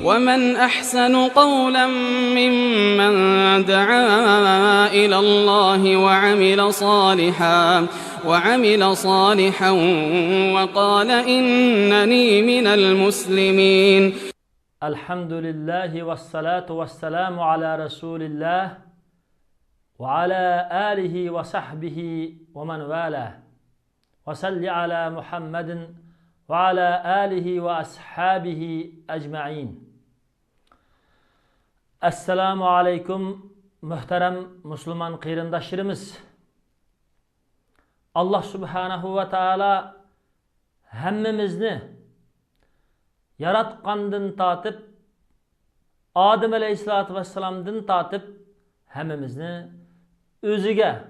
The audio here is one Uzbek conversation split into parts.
ومن أحسن قولا ممن دعا إلى الله وعمل صالحا وقال إنني من المسلمين. الحمد لله والصلاة والسلام على رسول الله وعلى آله وصحبه ومن والاه وصل على محمد وعلى آله وأصحابه أجمعين. Assalamu alaikum muhtaram Müslüman kıyırındaşlarımız. Allah subhanahu ve taala hemmimizni yaratqandın tatıp Adem aleyhissalatu vesselam'dın tatıp hemmimizni özüge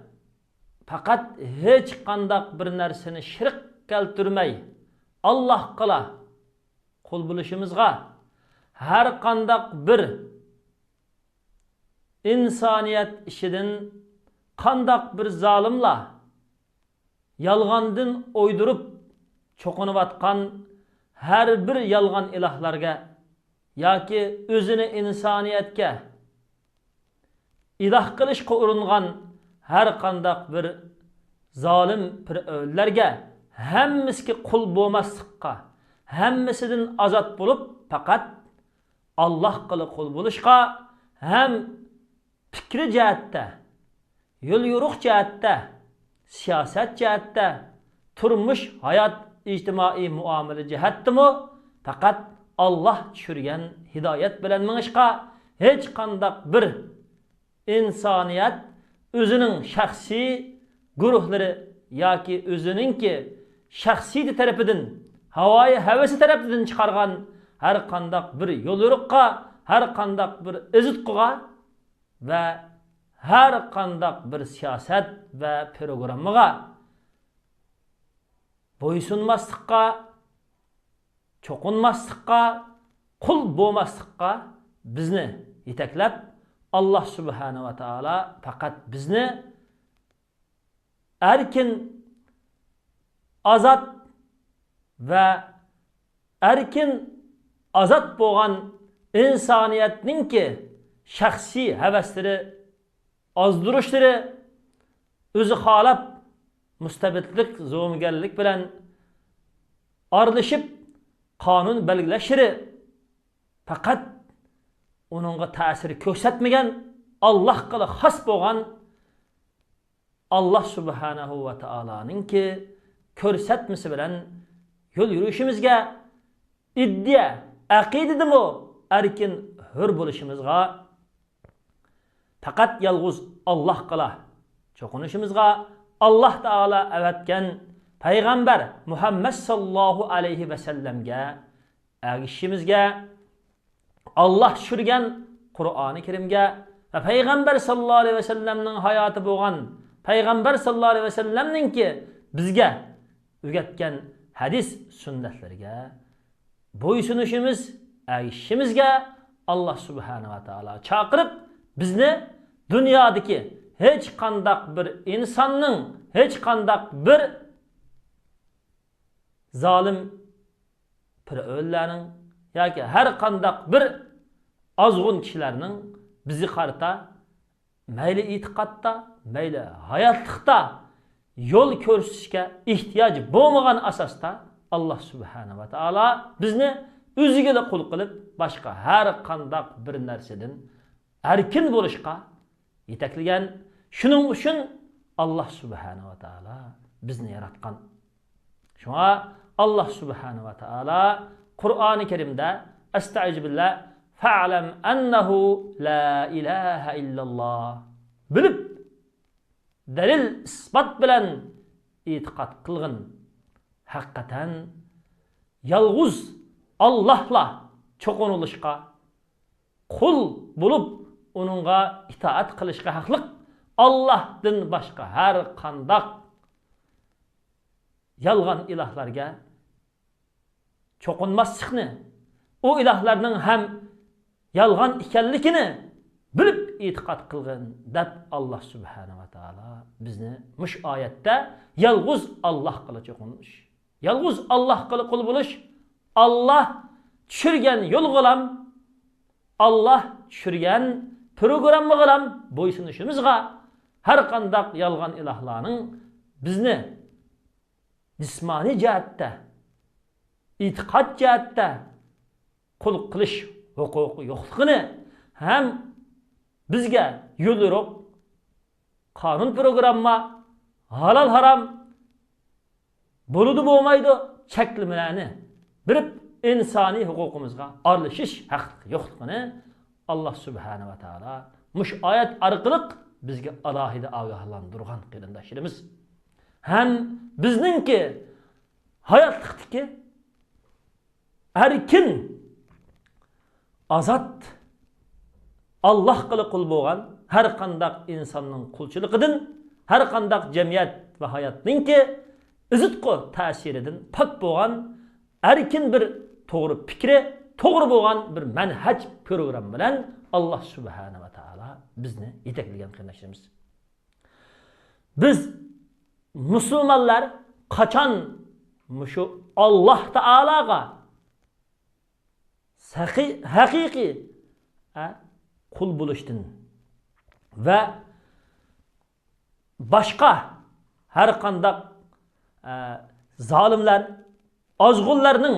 fakat hiç qandaq bir narsani şirk keltirmey Allah qala kul buluşumuzga her qandaq bir insaniyet işidin qandaq bir zalimla yalgandın oydurup çoqunup atqan her bir yalgan ilahlarga yoki özünü insaniyetke ilah qilishga uringan her qandaq bir zalim pir'övlerge hemmisi qul bo'lmaslikqa hemmisidan azat bulup fakat Allah qili qul bo'lishga hem fikri jihatda yo'l yo'riq jihatda siyosat jihatda turmush hayot ijtimoiy muomala jihatdimi fakat Allah tushirgan hidoyat bilan minishga hech qandaq bir insoniyat o'zining shaxsiy guruhlari yoki o'zininki shaxsiy tarafidan havoyi havasi tarafidan chiqargan har qandaq bir yo'l yo'riqqa har qandaq bir izitqiga ve her qandaq bir siyosat ve programmaga bo'ysunmaslikqa cho'qinmaslikqa qul bo'lmaslikqa bizni yetaklab Allah subhanahu va taala faqat bizni erkin azat ve erkin azat bo'lgan insoniyatninki shaxsiy havasları azdırışları özü xalap mustabidlik zo'mgarlik bilan aralashib qonun belgilashlari faqat uningga ta'sir ko'rsatmagan Allah qili xos bo'lgan Allah subhanahu va taolaninki ko'rsatmasi bilan yo'l yurishimizga iddia aqidadimi erkin hür bo'lishimizga faqat yalğuz Allah qila cho'qinishimizga Allah taala avatgan payg'ambar Muhammad sallallohu alayhi va sallamga agishimizga Allah tushirgan Qur'oni Karimga va payg'ambar sallallohu alayhi va sallamning hayoti bo'lgan payg'ambar sallallohu alayhi va sallamningki bizga o'rgatgan hadis sunnatlariga bo'ysunishimiz agishimizga Allah subhanahu va taala chaqirib bizni dünyadaki hiç qandaq bir insanның hiç qandaq bir zalim pir'övlerning yoki her qandaq bir azg'un kishilarning bizi qarata mayli itiqatda mayli hayotlikda yo'l ko'rsatishga ehtiyoj bo'lmagan asosda Allah subhanahu va taala bizni o'ziga qul qilib boshqa har qandaq bir narsadan erkin bo'lishga yetaklagan. Shuning uchun Allah subhanahu va taala bizni yaratgan. Shunga Allah subhanahu va taala Qur'oni Karimda Estaizu billah fa'lam annahu la ilaha illallah bilib dalil isbot bilan e'tiqod qilgin haqiqatan yalg'uz Allah'la cho'qinilishga qul bo'lib onunğa itaat qilishga haqliq Allah'dan başqa her qandaq yalğan ilahlarga cho'qinmaslikni o ilahlarning ham yalğan ekanligini bilib e'tiqod qilgin deb Allah subhanahu va taala bizni mush oyatda yalg'uz Allah qila cho'qinish, yalg'uz Allah qila qul bo'lish, Allah tushirgan yo'l bilan Allah tushirgan programmaga ham bo'ysunishimizga har qanday yolg'on ilohlarning bizni jismoniy jihatda, e'tiqod jihatda qul qilish huquqi yo'qligini ham bizga yo'lroq qonun programma halal haram bo'ludi bo'lmaydi cheklimlarni birib insoniy huquqimizga aralashish haqqi yo'qligini Allah subhanahu va taolo mush oyat orqali bizga alohida ogohlantirgan qarindoshlarimiz. Ham bizningki hayotlikdagi erkin azat Allah qili qul bo'lgan har qanday insonning qulchiligidan, har qanday jamiyat va hayotningki izitqo ta'siridan pak bo'lgan erkin bir to'g'ri fikri, to'g'ri bo'lgan bir manhaj program bilan Allah subhanahu va taolo bizni yetaklagan qarindoshlarimiz. Biz musulmonlar qachon shu Allah taologa haqiqiy qul bo'lishdan va boshqa har qanday zolimlar, ozg'unlarning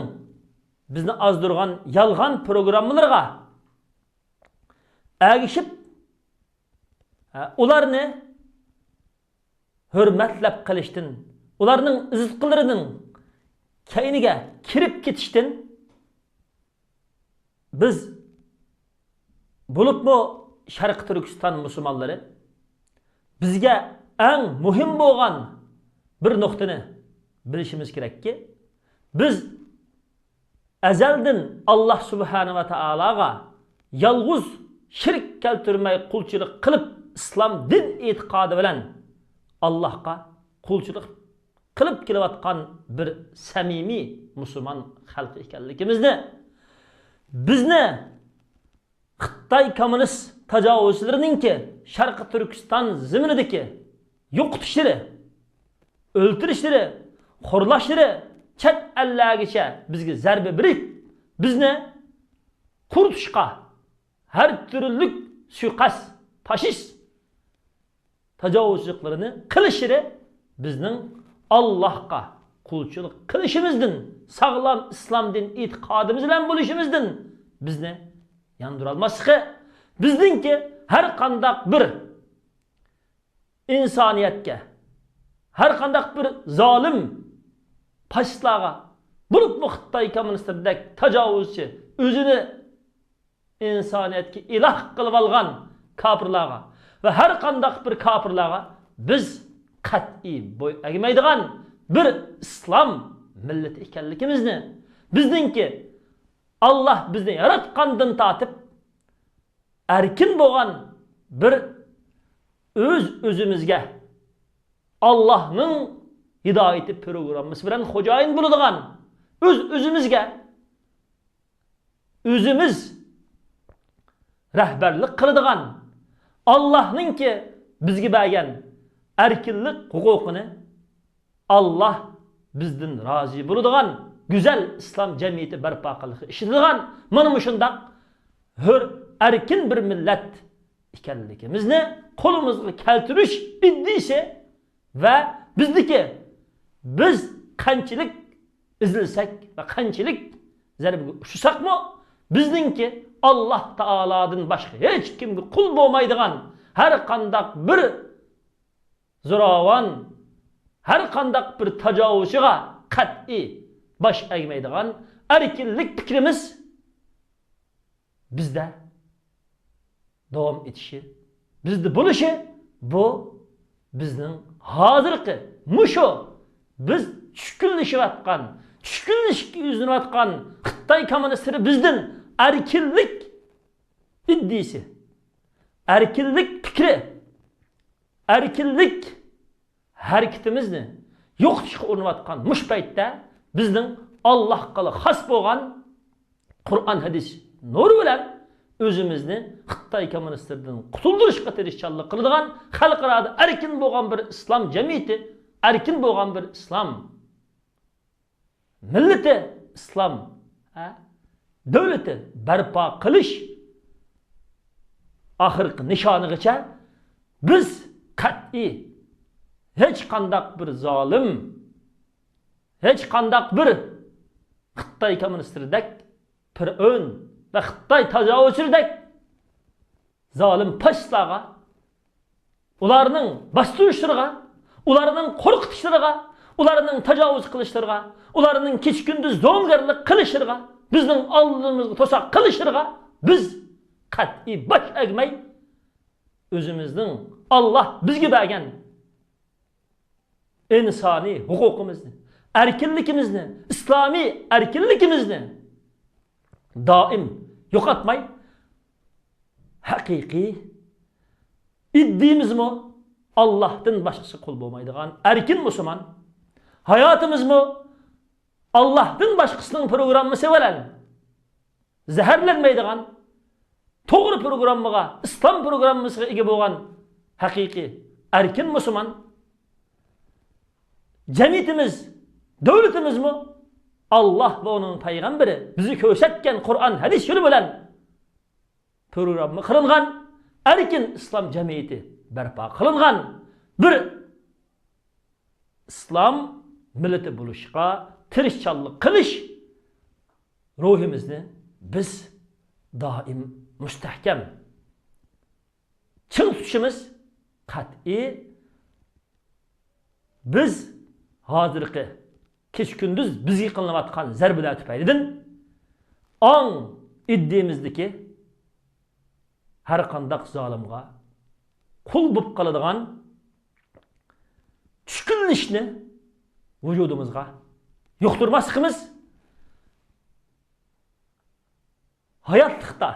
bizni azdırgan yolg'on programmalarga ergishib ularni hurmatlab qilishdan, ularning izqilarining kayniga kirib ketishdan biz bo'libmi Sharq Turkiston musulmonlari bizga eng muhim bo'lgan bir nuqtani bilishimiz kerakki, biz azaldan Allah subhanahu va taologa yolg'iz shirk keltirmay qulchilik qilib islom din e'tiqodi bilan Allah'a qulchilik qilib kelayotgan bir samimiy musulmon xalq ekanligimizni, bizni Xitoy kommunist tajovuzchilarininki Sharq Turkiston zaminidagi yo'qitishlari, o'ltirishlari, xo'rlashlari chet ellargacha bizga zarba berib, bizni quritishga har turli suiqasd, fashiz tajovuzchiliklarni qilishiri bizning Allohga qulchilik qilishimizdan, sog'lom islom din e'tiqodimiz bilan bo'lishimizdan bizni yandira olmasligi, bizningki har qanday bir insoniyatga, har qanday bir zolim pashlarga, bo'lib Xitoy kommunistlardek tajovuzchi, o'zini insoniyatga iloh qilib olgan kofirlarga va har qanday bir kofirlarga biz qat'iy bo'y egmaydigan bir islom millati ekanligimizni, bizningki Allah bizni yaratgandan tatib erkin bo'lgan bir o'zimizga Allah'ның hidoyati programmasi bilan xo'jayin bo'ladigan, o'zimizga o'zimiz rahbarlik qiladigan, Allah'ningki bizga bergan erkinlik huquqini Allah bizdan rozi bo'ladigan güzel islom jamiyati barpo qilishga ishlaydigan mana shunday hur erkin bir millat ekanligimizni qo'limizga keltirish iddisi va bizniki biz qanchalik izilsak va qanchalik zarbiga ushsakmi, bizningki Allah taolodan boshqa hech kimga qul bo'lmaydigan har qanday bir zo'ravon, har qanday bir tajovuzchiga qat'iy bosh egmaydigan erkinlik fikrimiz bizda davom etishi, bizda bo'lishi, bu bizning hozirgi mushu biz tushkunlashayotgan, tushkunlashga yuzinayotgan Xitoy kommunistlari bizdan erkinlik iddisi, erkinlik fikri, erkinlik hareketimizni yo'qotishga urinayotgan mush paytda bizning Allohga xos bo'lgan Qur'on hadis nuri bilan o'zimizni Xitoy kommunistlaridan qutuldirishga tirishchilik qiladigan, xalqaro erkin bo'lgan bir islom jamiyati, erkin bo'lgan bir islom millati, islom davlati barpo qilish ahirki nişanıgacha biz qat'i hech qandaq bir zolim, hech qandaq bir Xitoy kommunistidek Fir'aun va Xitoy tajovuzchiridek zolim pashlarga, ularning bostirishlarga, ularning qo'rqitishlariga, ularning tajovuz qilishlariga, ularning kecha-kunduz zo'mgarlik qilishlariga, bizning oldimizga to'saq qilishlariga biz qat'iy bosh egmay, o'zimizning Alloh bizga bergan insoniy huquqimizni, erkinlikimizni, islomiy erkinlikimizni doim yo'qotmay, haqiqiy iddimizmi Allohdan boshqasi qul bo'lmaydigan erkin musulmon, hayotimizmi Allohdan boshqasining programmasi bilan zaharlanmaydigan to'g'ri programmaga, islom programmasiga ega bo'lgan haqiqiy erkin musulmon jamiyatimiz, davlatimizmi Alloh va uning payg'ambari bizni ko'rsatgan Qur'on, hadis yo'li bilan programma qilingan erkin islom jamiyati barpo qilingan bir islom millati bo'lishga tirishchanlik qilish ruhimizni biz doim mustahkam ching tutishimiz qat'iy. Biz hozirgi kecha-kunduz bizga qilinayotgan zarbalar tufaylidan ong iddimizdagi har qanday zolimga qul bo'lib qoladigan tushkunlikni vujudimizga yo'qtirmasligimiz, hayotlikda,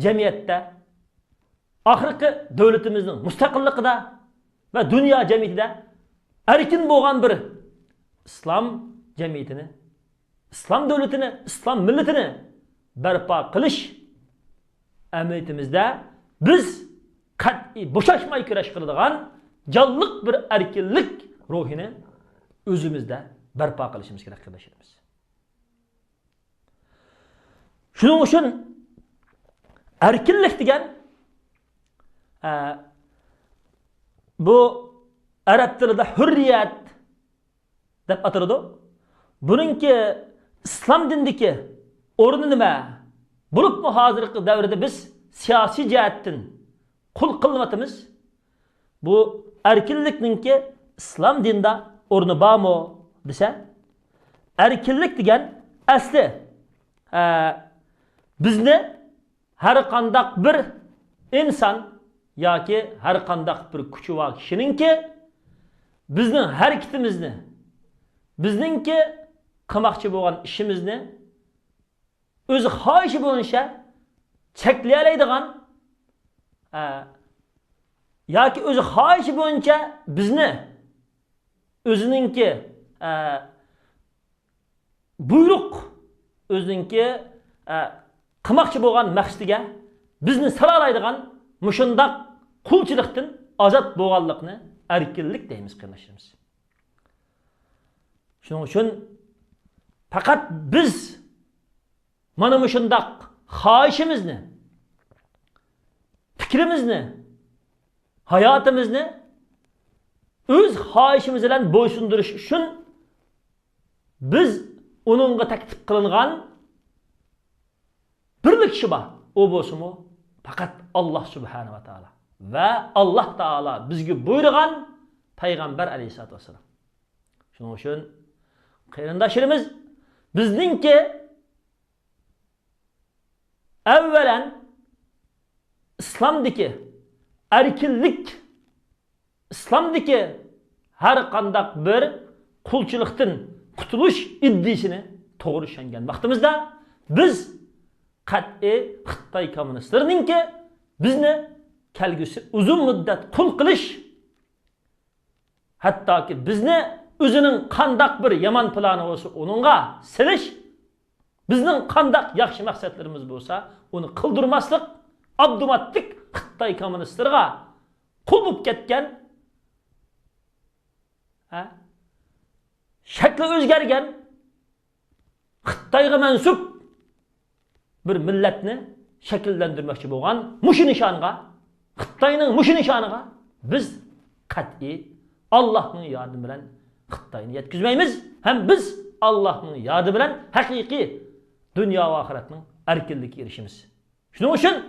jamiyatda, oxirgi davlatimizning mustaqilligida va dunyo jamiyatida erkin bo'lgan bir islom jamiyatini, islom davlatini, islom millatini barpo qilish amaliyatimizda biz qat'iy bo'shashmay kurash qiladigan jonliq bir erkinlik ruhini o'zimizda barpo qilishimiz kerak qardoshlarimiz. Shuning uchun erkinlik degan bu arab tilida hurriyat deb ataladi. Buningki islom dinidagi o'rni nima? Bo'libmi hozirgi davrda biz siyosiy jihatdan qul qilyapmiz? Bu erkinlikninki islom dinida o'rni bormi desa, erkinlik degan asli bizni har qanday bir inson yoki har qanday bir kuchi va kishininki bizning harakatimizni, bizningki qilmoqchi bo'lgan ishimizni o'zi xohishi bo'yicha cheklay oladigan yoki o'zi xohishi bo'yicha bizni o'zininki buyruq, o'zininki qilmoqchi bo'lgan maqsadiga bizni salolaydigan mushundaq qulchilikdan ozod bo'lganlikni erkinlik deymiz qardoshlarimiz. Shuning uchun faqat biz mana mushundaq xohishimizni, fikrimizni, hayotimizni o'z xohishimiz bilan bo'ysundirish uchun biz uningga taklif qilingan birlik kishi bor. O bo'lsa-mu faqat Alloh subhanahu va taolo va Alloh taolo bizga buyurgan payg'ambar alayhisolatu vasallam. Shuning uchun qarindoshlarimiz bizningki avvalan islomdagi erkinlik, islomdagi har qanday bir qulchilikdan qutulish iddisini to'g'ri tushungan vaqtimizda biz qat'iy Xitoy kommunistlarininki bizni kelgusi uzun muddat qul qilish, hattoki bizni o'zining qandaq bir yomon plani bo'lsa uningga silish, bizning qandaq yaxshi maqsadlarimiz bo'lsa uni qildirmaslik, abdumatlik Xitoy kommunistlariga qul bo'lib ketgan, shakli o'zgargan Xitoyga mansub bir millatni şekillendirmekçi bolgan muşu nişanга, Xitayning muşu nişanıga biz qat'i Allah'ın yardım bilen Xitayni yetkizmeymiz. Hem biz Allah'ın yardım bilen hakiki dünya ve ahiretinin erkinlikka erişimiz. Şunun için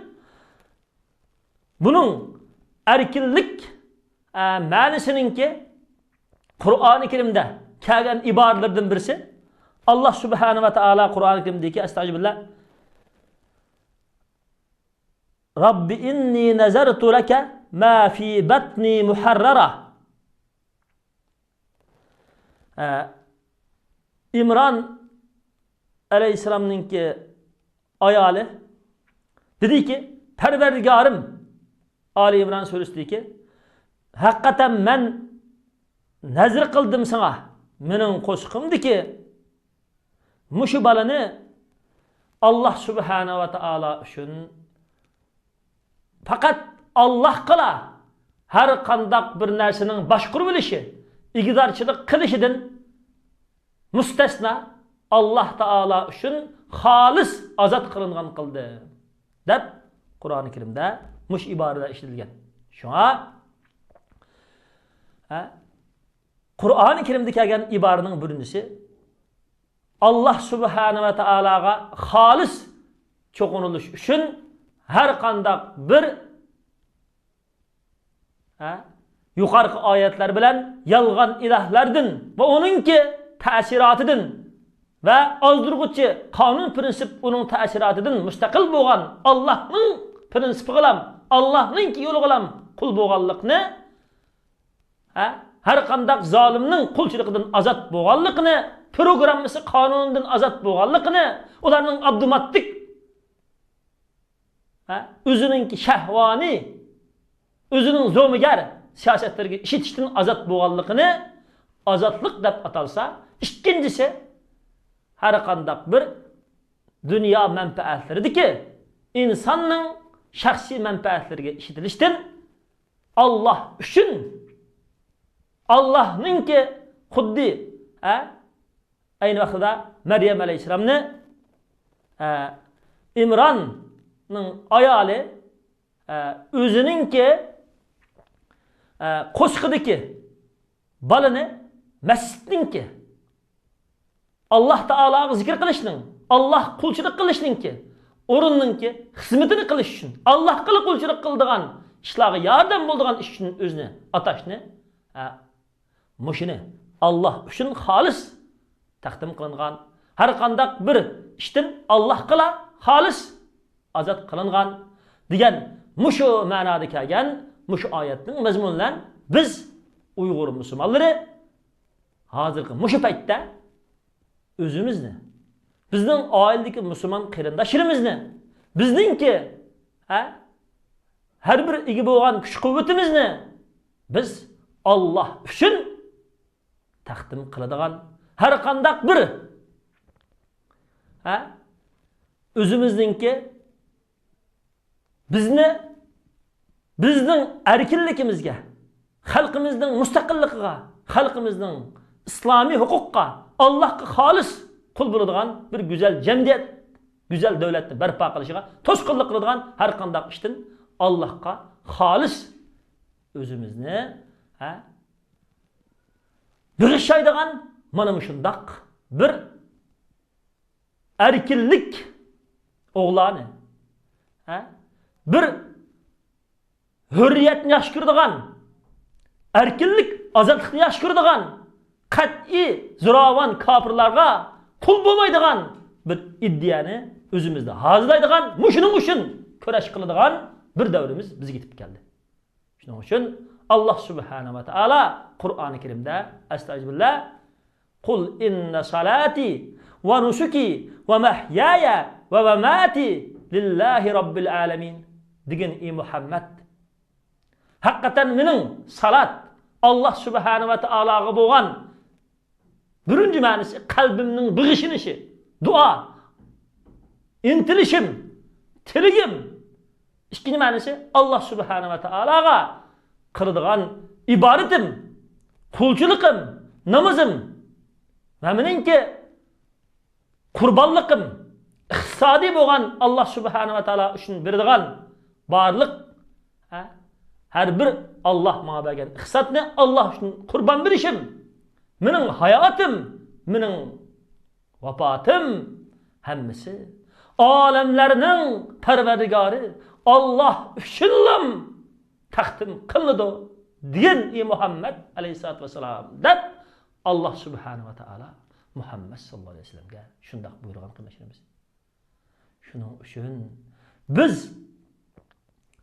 bunun erkinlik ma'nisininki Kur'an-ı Kerim'de kelgen ibarelerden birisi Allah Subhanahu ve Taala Kur'an-ı Kerim'deki estağfirullah Rabbi inni nazartu leke ma fi batni muharrara. İmran Aleyhisselam'ınki ayali dedi ki Perverdigarım Ali İmran suresi ki hakikaten ben nazır kıldım sana menin koşkumdu ki muşu balını Allah Subhanahu ve Taala üçün fakat Allah kıla her kandak bir narsenin başkur bilişi igidarçılık kılışıdın müstesna Allah Taala üçün halis azat kılıngan kıldı dep Kur'an-ı Kerim'de muş ibareler işletilgen. Şuna Kur'an-ı Kerim'de kelgen ibarenin birincisi Allah Subhanahu ve Taala'ga halis çoğunuluş üçün her kandak bir yukarı ayetler bilen yalgan ilahlardın ve onunki tesiratıdın ve azdırgıçı kanun prensip onun tesiratıdın müstakil boğan Allah'ın prensipi kılam Allah'ın ki yolu kılam kul boğanlıkını her kandak zalimnin kulçılıkından azat boğanlıkını programısı kanunundan azat boğanlıkını onların abdumattik özününki şehvani özünün zomigar siyasetlerine işitiştin azat boğanlıkını azatlık dep atalsa ikincisi her kandak bir dünya menfaatleridir ki insanın şahsi menfaatlerine işitiliştin Allah üçün Allah'ın ki huddi aynı vakitte Meryem Aleyhisselam'ını İmran'ın ayali özünün ki koşkıdaki balını mescidin ki Allah Teala'yı zikir kılışının Allah kulçuluk kılışının ki orunun ki hizmetini kılış üçün Allah kılı kulçuluk kıldığan işlağı yardım bulduğun iş üçün özünü ataşını muşini Allah üçün halis takdim kılıngan her kandak bir iştin Allah kıla halis azat kılıngan diyen muşu manada kelgen muşu ayetin mezmunlan biz Uygur Müslümanları hazırki muşu paytda özümüzni bizning ailedeki Müslüman qarindoshlarimizni bizninki her bir igi bo'lgan kuch-quvvatimizni biz Allah üçün taqdim qiladigan har qandaq bir özümüzningki bizning erkinligimizga, xalqimizning mustaqilligiga, xalqimizning islomiy huquqqa, Allah'a xolis qul bo'ladigan bir güzel cemiyet, güzel devletni barpo qilishiga to'sqinlik qiladigan har qanday ishdan Allah'a xolis o'zimizni birlashadigan mana shundaq bir erkinlik o'g'lani bir hürriyetni yaxshi ko'radigan erkinlik ozodlikni yaxshi ko'radigan qat'iy zo'ravon kofirlarga qul bo'lmaydigan bir iddiani o'zimizda hozirlaydigan mushuning uchun kurash qiladigan bir davrimiz bizga yetib keldi. Shuning uchun Alloh subhanahu va taolo Qur'oni Karimda astagfirullah qul inna salati va nusuki va mahyaya va mamati lillahi robbil alamin degan ey Muhammad haqiqatan mening salat Allah subhanahu va taologa bo'lgan birinci ma'nosi qalbimning big'ishinishi, dua, intilishim, tiligim. İkinci ma'nosi Allah subhanahu va taologa qiladigan ibodatim, qulchiligim, namozim va meningki qurbonliqim, iqtisodiy bo'lgan Alloh subhanahu va taolo uchun beradigan barliq har bir Alloh menga bergan iqtisodni Alloh uchun qurbon berishim, mening hayotim, mening vafotim hammasi olamlarning parvardigori Alloh uchun taqdim qildi degan Muhammad alayhisolatu vasallam deb Alloh subhanahu va taolo Muhammad sallallohu alayhi vasallamga shunday buyurgan qilishimiz. Shuning uchun biz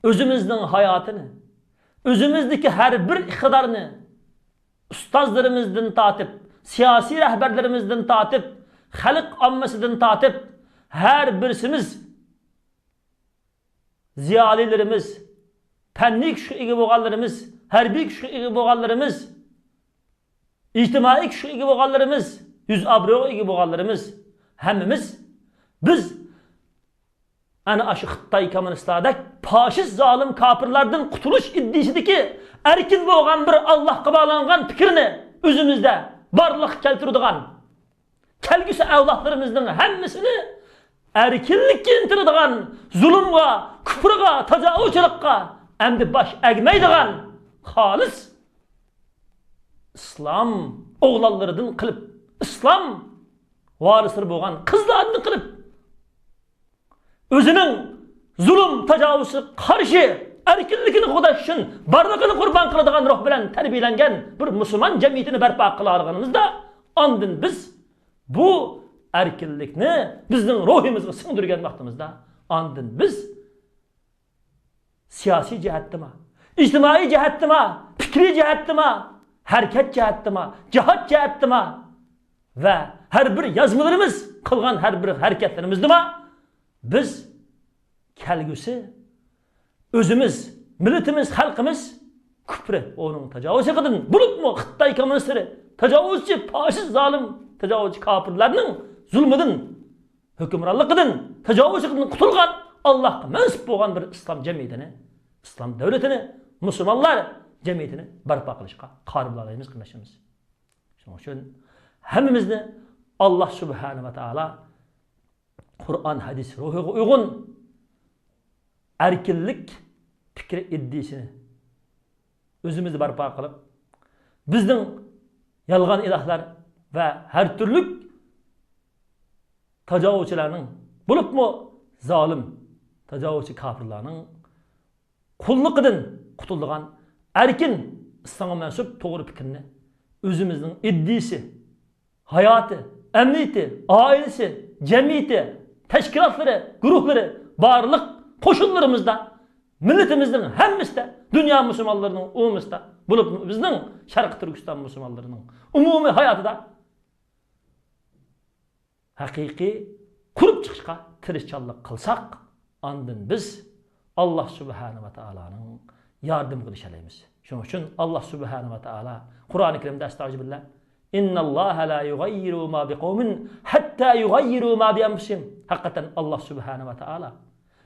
o'zimizning hayotini, o'zimizdagi har bir iqtidorni ustozlarimizdan tortib, siyosiy rahbarlarimizdan tortib, xalq ommasidan tortib, har birsimiz ziyolilarimiz, fanniy kuchga ega bo'lganlarimiz, harbiy kuchga ega bo'lganlarimiz, ijtimoiy kuchga ega bo'lganlarimiz, yuz obro'ga ega bo'lganlarimiz hammamiz biz ana shu Xitoy kommunistlardek faşist zolim kafirlardan qutulish iddiasidagi erkin bo'lgan bir Allohga bog'langan fikrni o'zimizda barliq keltiradigan kelgusi avlodlarimizning hammasini erkinlikka intiladigan, zulmga, kufrga, tajovuzchilikka endi bosh egmaydigan xolis islom o'g'lonlaridan qilib, islom varisi bo'lgan qizlarni qilib o'zining zulm, tajovuzga qarshi erkinligini qo'dash uchun barlig'ini qurbon qiladigan ruh bilan tarbiyalangan bir musulmon jamiyatini barpo qila olganimizda, ondan biz bu erkinlikni bizning ruhimizga singdirgan vaqtimizda, ondan biz siyosiy jihatdami, ijtimoiy jihatdami, fikriy jihatdami, harakat jihatdami, jihad jihatdami va har bir yozmalarimiz qilgan har bir harakatlarimizda biz kelgusi o'zimiz, millatimiz, xalqimiz kufri, onun tajovuzchi qildim, bulutmu Xitoy kommunistlari, tajovuzchi, faşist, zolim, tajovuzchi kafirlarning zulmidan, hukmronligidan, tajovuzchidan qutulgan Allohga mansub bo'lgan bir islom jamiyatini, islom davlatini, musulmonlar jamiyatini barpo qilishga qodir bo'lamiz qilishimiz. Shuning uchun hammamizni Alloh subhanahu va taolo Qur'on, hadis ruhiga uyg'un erkinlik fikri iddiasini o'zimizni barpo qilib, bizning yolg'on ilohlar va har turli tajovuzchilarning, bo'libmi zolim tajovuzchi kafirlarning qulliqidan qutulgan erkin islomga mansub to'g'ri fikrni o'zimizning iddiasi, hayoti, emniyeti, ailesi, cemiyeti, teşkilatları, guruhları, barlık koşullarımızda, milletimizin hemmisinde, dünya Müslümanlarının umumunda, bulup bizden Şarkı Türkistan Müslümanlarının umumi hayatı da hakiki kurup çıkışka tirişçallık kılsak, andın biz Allah Subhanahu ve Taala'nın yardım kılışalayımız. Şunun için Allah Subhanahu ve Taala Kur'an-ı Kerim'de estağfirullah İnna Allah la yugayyiru ma biqawmin hatta yugayyiru ma bi anfusihim. Hakikaten Allah Subhanahu ve Taala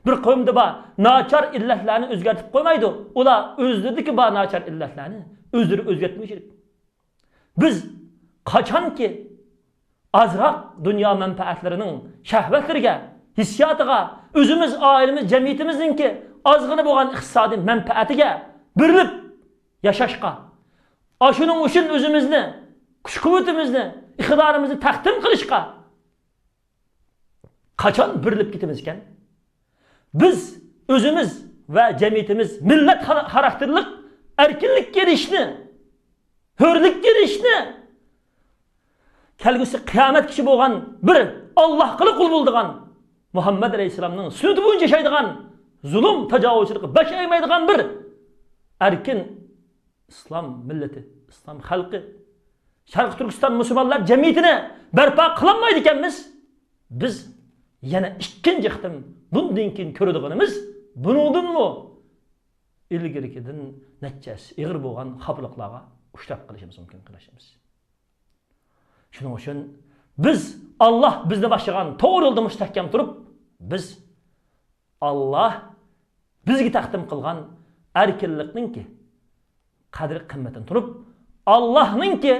bir kavmde ba naçar illetlerini özgertip koymaydı. Ular özlediki ba naçar illetlerini özleri özgertmeyecek. Biz kaçan ki azrak dünya menfaatlerinin şehvetlerine, hissiyatıga, özümüz, ailemiz, cemiyetimizin ki azgını boğan iktisadi menfaatiga birilip yaşaşka, aşının uşun özümüzni, kuş-kuvvetimizni, iqtidarimizni taqdim qilishga qachon birilib ketamizkan, biz o'zimiz va jamiyatimiz millat xarakterlik erkinlikka erishishni, hurlikka erishishni, kelgusi qiyomat kishi bo'lgan bir Allohga qul bo'ladigan Muhammad alayhisolamning sunnati bo'yicha yashaydigan, zulm, tajovuzchilikka bosh egmaydigan bir erkin islom millati, islom xalqi, Şarkı Türkistan Müslümanlar cemiyetine berpa kılamaydı ekanmiz. Biz yana ikkinchi qitim bundan keyin ko'radiganimiz bundan mu ilgarikidan natijasi ig'ir bo'lgan xafliqlarga ushlab qilishimiz mumkin qilishimiz. Shuning uchun biz Alloh bizni boshlagan to'g'ri yo'lda mustahkam turib, biz Alloh bizga taqdim qilgan erkinlikninki qadri qimmatini turib, Allohninki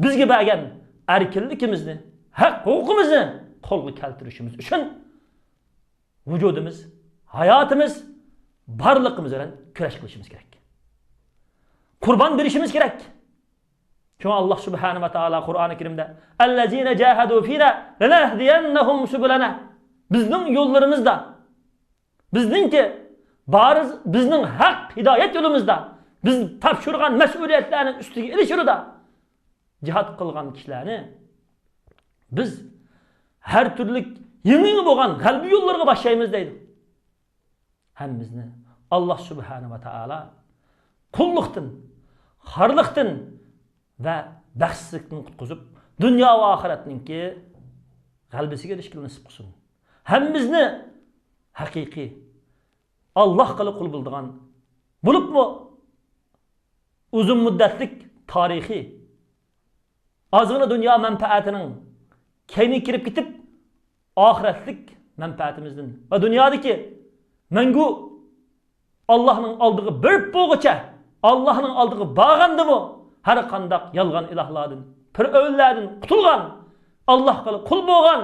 bizga bergan erkinligimizni, haq huquqimizni qo'lga keltirishimiz uchun vujudimiz, hayotimiz, barliqimiz bilan kurash qilishimiz kerak. Qurban berishimiz kerak. Çünkü Allah Subhanahu ve Taala Kur'an-ı Kerim'de "Ellezine cahadu fina lenahdiyannahum subulana." Bizning yo'llarimizda, bizninki bariz bizning haq hidayet yo'limizda, biz topshirgan mas'uliyatlarning ustiga erishishda jihad qilgan kishilarni biz her türlü yeni bo'lgan qalbiy yo'llarga boshlaymiz deydi. Hammamizni Allah Subhanahu ve Taala qulluqdan, xorliqdan ve baxtsizlikdan qutqizib, dunyo va oxiratninki qalbisiga erishishni nasib qilsin. Hammamizni haqiqiy Allah qilib qul bildigan bo'libmi uzun muddatlik tarixiy ozgina dunyo manfaatining keyni kirib ketib oxiratlik manfaatimizdan va dunyodagi mangu Allah'ın aldığı bir boğaça Allah'ın aldığı bağandı mı her kandak yalgan ilahladın bir övülladın kutulgan Allah kalı kul boğan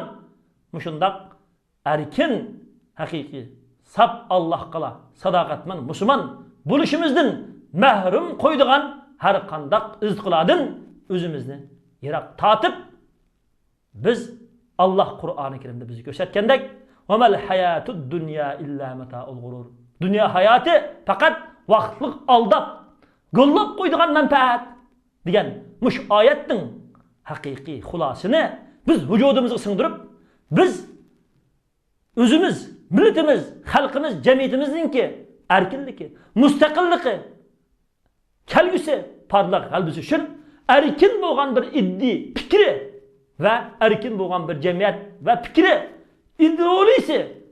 muşundak erkin hakiki sap Allah kala sadakatman Müslüman buluşumuzdan mahrum koyduğan her kandak ızkıladın özümüzni yirak tatıp biz Allah Kur'an-ı Kerim'de bizi gösterkendek وَمَا الْحَيَاتُ الدُّنْيَا إِلَّا مَتَاءُ الْغُرُورِ Dünya hayatı fakat vaktlik aldap, gıllap koyduğun menfaat diyen muş ayetin hakiki hulasını biz vücudumuzu sındırıp biz özümüz, milletimiz, halkımız, cemiyetimizin ki erkinliki, müstakillik kelgüsü parlak kalbisi için erkin boğan bir iddi fikri ve erkin boğan bir cemiyet ve fikri ideolojisi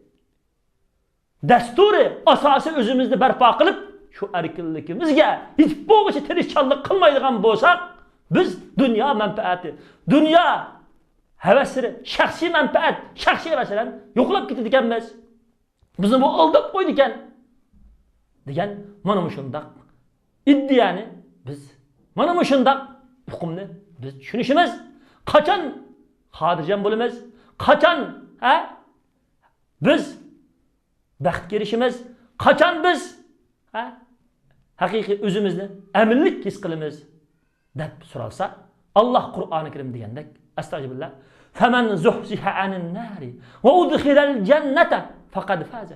dasturi asası özümüzde berpa kılıp şu erkinlikimizge hiç boğuşu tirişçanlık kılmaydıgan bolsak biz dünya menfaati, dünya hevesleri, şahsi menfaat, şahsi hevesleri yoklap gitti dikenmez. Bizim bu aldap koy diken. Diken manamı şundak iddiyani biz manamı şundak hukumni biz düşünüşümüz kaçan hadircan bulumuz kaçan biz baxt gelişimiz kaçan biz hakiki özümüzni eminlik his qilamiz deb so'ralsa Allah Qur'oni Kerim degandek astagfirullah faman zuhziha anin nari va udkhilal jannata faqad faza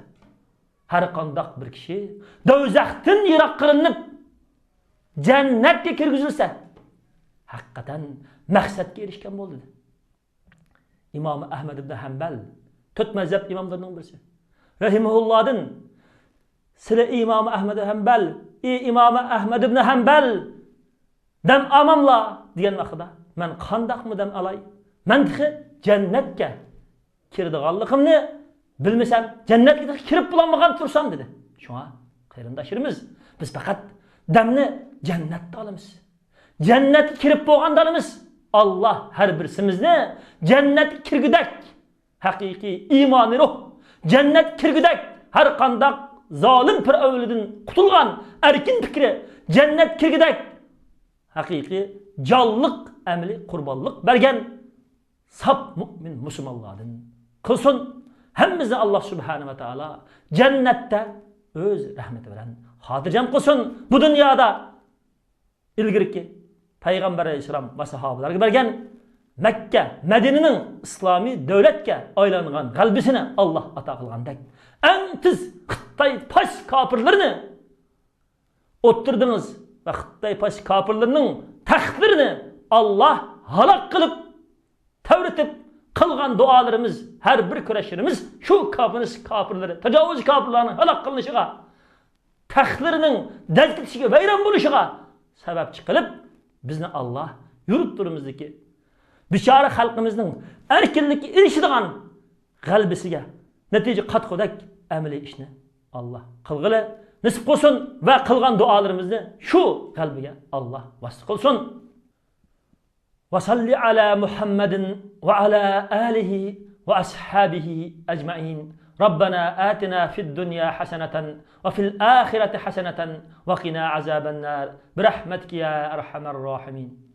har qandoq bir kishi do'zaxdan yiroq qilinib jannatga kirgizilsa haqiqatan maqsadga erishgan bo'ldi. İmam Ahmed ibn Hanbal to'rt mazhab imomlarining birisi rahimahullah'dan Sıra İmam Ahmed Hanbal, İmam Ahmed ibn Hanbal dem amamla diyen vaqtida men qandaq mı dem alay? Men cennetke kirdiganligimni bilmasam cennetke kirib bulanmagan tursam dedi. Şuna qarindoshlarimiz biz faqat demni cennetde alamiz. Cennetga kirib bo'lganda alamiz. Allah her birisimizni cennetga kirgudek haqiqiy iymoni ruh cennet kirgudek her qandaq zalim bir avlidan qutulgan erkin fikri cennet kirgidek hakiki canlılık emli kurbanlık bergen sap mümin Müslümanlardan kılsın hemmimizni Allah Subhanahu ve Taala cennette öz rahmeti veren hatircam kılsın bu dünyada ilgirki Peygamber Aleyhisselam ve sahabelerine bergen Mekke, Medine'nin İslami devletke aylanılan kalbisine Allah ata kılgandek en tiz Xitay paş kapırlarını otturdunuz ve Xitay paş kapırlarının tahtlarını Allah halak kılıp tevretip kılgan dualarımız her bir küreşlerimiz şu kapırları tecavüz kapırlarının halak kılınışıga tahtlarının delkitişige veyran buluşuga sebep çıkılıp bizni Allah yurtlarımızdaki Bişara halkımızın erkinlikki erişidigan qalbisiga natija qatqodak amaliy ishni Allah qilg'ili nasib qilsin va qilgan duolarimizni shu qalbiga Allah vasf qilsin. Va salli ala Muhammadin va ala alihi va ashabihi ajma'in. Rabbana atina fid dunya hasanatan va fil akhirati hasanatan va qina azaban nar. Bi rahmatika ya arhamar rahimin.